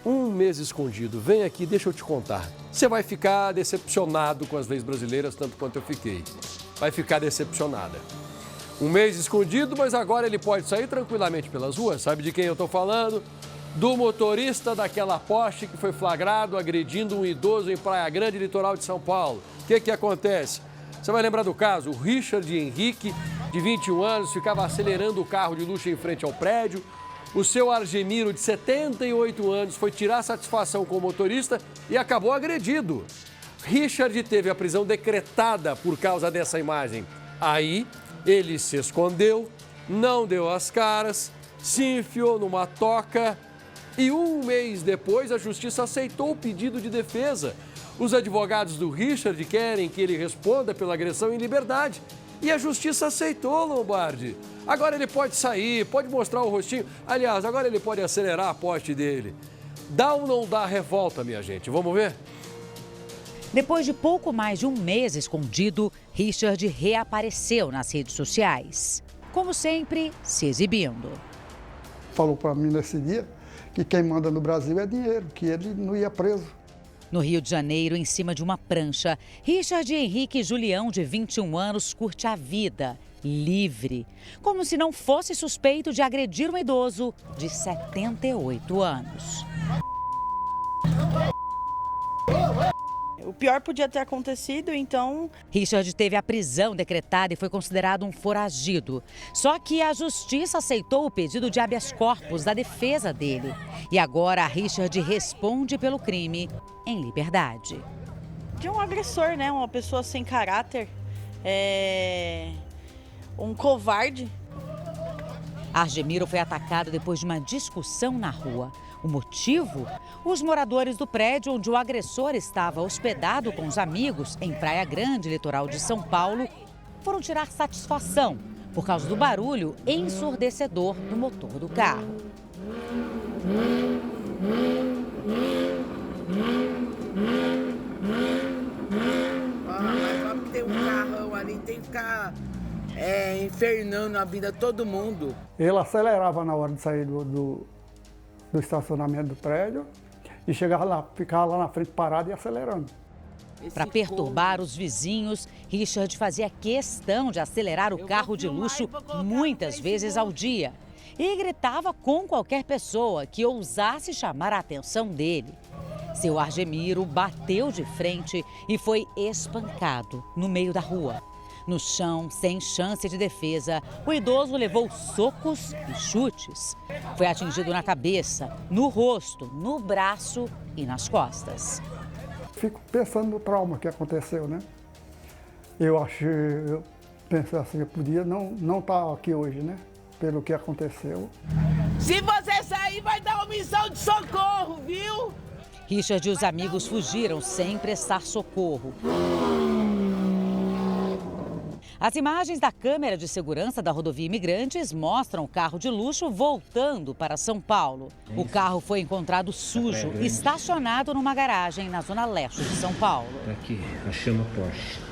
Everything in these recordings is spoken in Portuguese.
Um mês escondido. Vem aqui, deixa eu te contar. Você vai ficar decepcionado com as leis brasileiras, tanto quanto eu fiquei. Vai ficar decepcionada. Um mês escondido, mas agora ele pode sair tranquilamente pelas ruas. Sabe de quem eu estou falando? Do motorista daquela Porsche que foi flagrado agredindo um idoso em Praia Grande, litoral de São Paulo. O que acontece? Você vai lembrar do caso? O Richard Henrique, de 21 anos, ficava acelerando o carro de luxo em frente ao prédio. O seu Argemiro, de 78 anos, foi tirar satisfação com o motorista e acabou agredido. Richard teve a prisão decretada por causa dessa imagem. Aí, ele se escondeu, não deu as caras, se enfiou numa toca e um mês depois a justiça aceitou o pedido de defesa. Os advogados do Richard querem que ele responda pela agressão em liberdade. E a justiça aceitou, Lombardi. Agora ele pode sair, pode mostrar o rostinho. Aliás, agora ele pode acelerar a Porsche dele. Dá ou não dá revolta, minha gente? Vamos ver? Depois de pouco mais de um mês escondido, Richard reapareceu nas redes sociais. Como sempre, se exibindo. Falou para mim nesse dia que quem manda no Brasil é dinheiro, que ele não ia preso. No Rio de Janeiro, em cima de uma prancha, Richard Henrique Julião, de 21 anos, curte a vida, livre. Como se não fosse suspeito de agredir um idoso de 78 anos. O pior podia ter acontecido, então... Richard teve a prisão decretada e foi considerado um foragido. Só que a justiça aceitou o pedido de habeas corpus da defesa dele. E agora Richard responde pelo crime em liberdade. De um agressor, né? Uma pessoa sem caráter, um covarde. Argemiro foi atacado depois de uma discussão na rua. O motivo? Os moradores do prédio onde o agressor estava hospedado com os amigos, em Praia Grande, litoral de São Paulo, foram tirar satisfação por causa do barulho ensurdecedor do motor do carro. Mas só porque tem um carrão ali, tem que ficar infernando a vida de todo mundo. Ele acelerava na hora de sair do estacionamento do prédio e chegava lá, ficava lá na frente parado e acelerando. Para perturbar os vizinhos, Richard fazia questão de acelerar o carro de luxo muitas vezes ao dia e gritava com qualquer pessoa que ousasse chamar a atenção dele. Seu Argemiro bateu de frente e foi espancado no meio da rua. No chão, sem chance de defesa, o idoso levou socos e chutes. Foi atingido na cabeça, no rosto, no braço e nas costas. Fico pensando no trauma que aconteceu, né? Eu pensei assim, eu podia não estar aqui hoje, né? Pelo que aconteceu. Se você sair, vai dar omissão de socorro, viu? Richard e os amigos fugiram sem prestar socorro. As imagens da câmera de segurança da rodovia Imigrantes mostram o carro de luxo voltando para São Paulo. O carro foi encontrado sujo, estacionado numa garagem na zona leste de São Paulo. Tá aqui, a chama Porsche.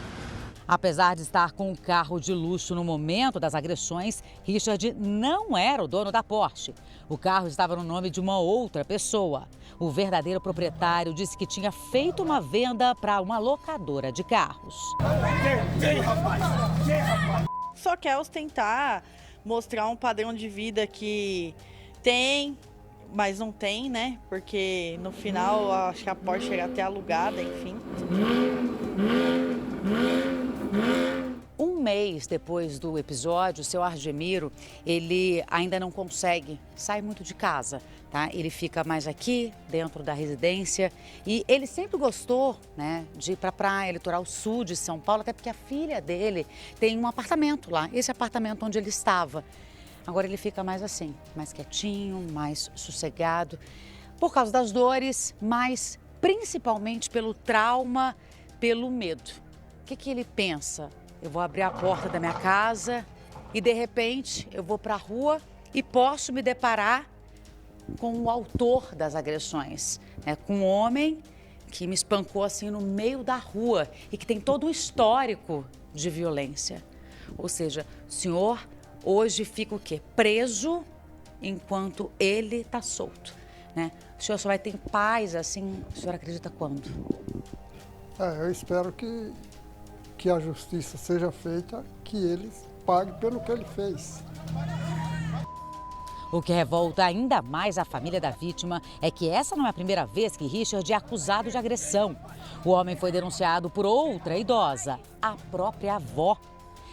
Apesar de estar com o carro de luxo no momento das agressões, Richard não era o dono da Porsche. O carro estava no nome de uma outra pessoa. O verdadeiro proprietário disse que tinha feito uma venda para uma locadora de carros. Só quer ostentar, mostrar um padrão de vida que tem, mas não tem, né? Porque no final acho que a Porsche era até alugada, enfim. Um mês depois do episódio, o seu Argemiro, ele ainda não consegue sair muito de casa, tá? Ele fica mais aqui, dentro da residência, e ele sempre gostou, né, de ir para a praia, litoral sul de São Paulo, até porque a filha dele tem um apartamento lá, esse apartamento onde ele estava. Agora ele fica mais assim, mais quietinho, mais sossegado, por causa das dores, mas principalmente pelo trauma, pelo medo. O que ele pensa? Eu vou abrir a porta da minha casa e, de repente, eu vou para a rua e posso me deparar com o autor das agressões, né? Com um homem que me espancou assim no meio da rua e que tem todo um histórico de violência. Ou seja, o senhor hoje fica o quê? Preso enquanto ele está solto. né? O senhor só vai ter paz, assim, o senhor acredita quando? Eu espero que a justiça seja feita, que ele pague pelo que ele fez. O que revolta ainda mais a família da vítima é que essa não é a primeira vez que Richard é acusado de agressão. O homem foi denunciado por outra idosa, a própria avó.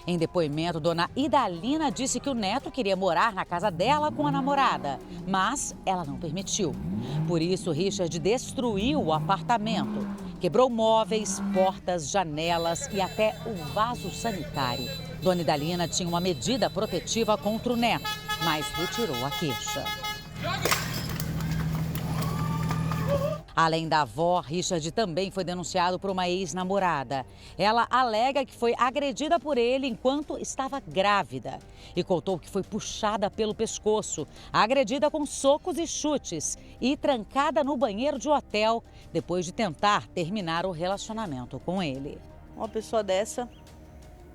Em depoimento, dona Idalina disse que o neto queria morar na casa dela com a namorada, mas ela não permitiu. Por isso, Richard destruiu o apartamento. Quebrou móveis, portas, janelas e até o vaso sanitário. Dona Idalina tinha uma medida protetiva contra o neto, mas retirou a queixa. Além da avó, Richard também foi denunciado por uma ex-namorada. Ela alega que foi agredida por ele enquanto estava grávida e contou que foi puxada pelo pescoço, agredida com socos e chutes e trancada no banheiro de hotel depois de tentar terminar o relacionamento com ele. Uma pessoa dessa,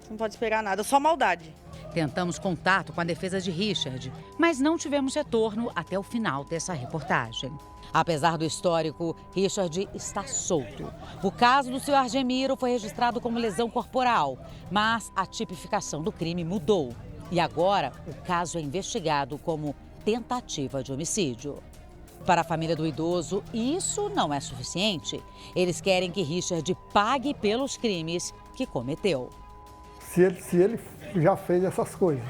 você não pode esperar nada, só maldade. Tentamos contato com a defesa de Richard, mas não tivemos retorno até o final dessa reportagem. Apesar do histórico, Richard está solto. O caso do seu Argemiro foi registrado como lesão corporal, mas a tipificação do crime mudou. E agora, o caso é investigado como tentativa de homicídio. Para a família do idoso, isso não é suficiente. Eles querem que Richard pague pelos crimes que cometeu. Se ele já fez essas coisas,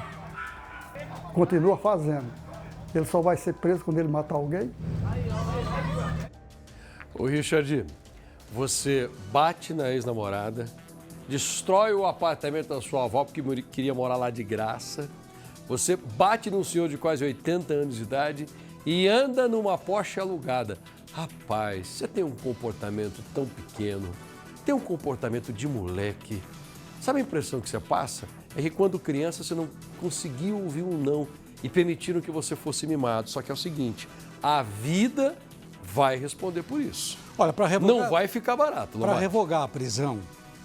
continua fazendo, ele só vai ser preso quando ele matar alguém? Ô Richard, você bate na ex-namorada, destrói o apartamento da sua avó porque queria morar lá de graça, você bate num senhor de quase 80 anos de idade e anda numa Porsche alugada. Rapaz, você tem um comportamento tão pequeno, tem um comportamento de moleque. Sabe a impressão que você passa? É que quando criança você não conseguiu ouvir um não e permitiram que você fosse mimado. Só que é o seguinte, a vida vai responder por isso. Olha, para revogar... Não vai ficar barato. Para revogar a prisão,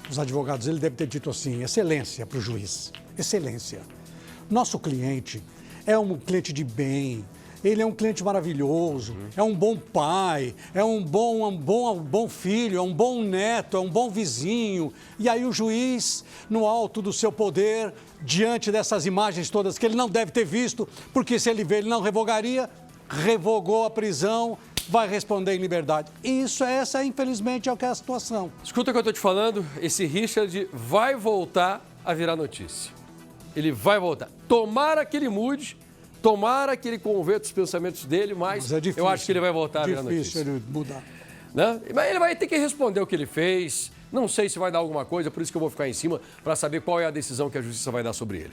os advogados, ele deve ter dito assim, excelência para o juiz, excelência. Nosso cliente é um cliente de bem, ele é um cliente maravilhoso, é um bom pai, é um bom filho, é um bom neto, é um bom vizinho. E aí o juiz, no alto do seu poder, diante dessas imagens todas que ele não deve ter visto, porque se ele vê, ele não revogaria, revogou a prisão, vai responder em liberdade. Essa, infelizmente, é o que é a situação. Escuta o que eu estou te falando, esse Richard vai voltar a virar notícia. Ele vai voltar. Tomara que ele mude, tomara que ele converta os pensamentos dele, mas é difícil, eu acho que ele vai voltar a virar notícia. Difícil ele mudar. Né? Mas ele vai ter que responder o que ele fez. Não sei se vai dar alguma coisa, por isso que eu vou ficar em cima para saber qual é a decisão que a justiça vai dar sobre ele.